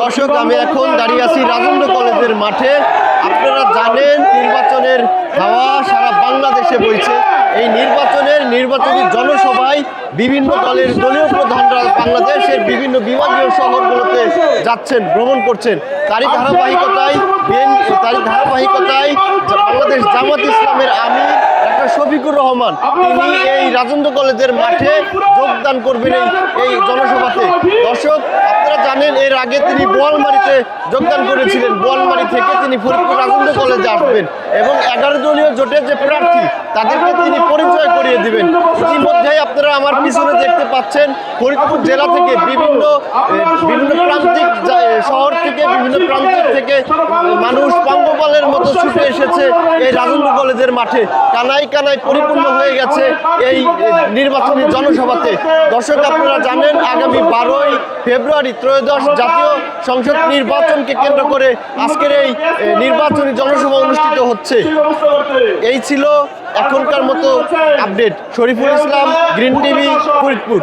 দর্শক, আমি এখন দাঁড়িয়ে আছি রাজেন্দ্র কলেজের মাঠে। আপনারা জানেন নির্বাচনের হাওয়া সারা বাংলাদেশে বইছে। এই নির্বাচনী জনসভায় বিভিন্ন দলের দলীয় প্রধানরা বাংলাদেশের বিভিন্ন বিভাগীয় শহরগুলোতে যাচ্ছেন, ভ্রমণ করছেন। তারই ধারাবাহিকতায় বাংলাদেশ জামাত ইসলামের আমির ডাক্তার শফিকুর রহমান তিনি এই রাজেন্দ্র কলেজের মাঠে যোগদান করবেন এই জনসভাতে। দর্শক, আপনারা জানেন এর আগে তিনি বোয়ালমারীতে যোগদান করেছিলেন। বোয়ালমারী থেকে তিনি ফরিদপুর রাজেন্দ্র কলেজে আসবেন এবং 11 দলীয় জোটের যে প্রার্থী তাদেরকে তিনি পরিচয় করিয়ে দিবেন। ইতিমধ্যেই আপনারা আমার পিছনে দেখতে পাচ্ছেন ফরিদপুর জেলা থেকে বিভিন্ন প্রান্তিক শহর থেকে বিভিন্ন প্রান্তিক থেকে মানুষ পঙ্গপালের মতো ছুটে এসেছে এই রাজেন্দ্র কলেজের মাঠে। কানায় কানায় পরিপূর্ণ হয়ে গেছে এই নির্বাচনী জনসভাতে। দর্শক, আপনারা জানেন আগামী 12ই ফেব্রুয়ারি ত্রয়োদশ জাতীয় সংসদ নির্বাচনকে কেন্দ্র করে আজকের এই নির্বাচনী জনসভা অনুষ্ঠিত হচ্ছে। এই ছিল এখনকার মতো update. Shariful Islam, green TV, Faridpur.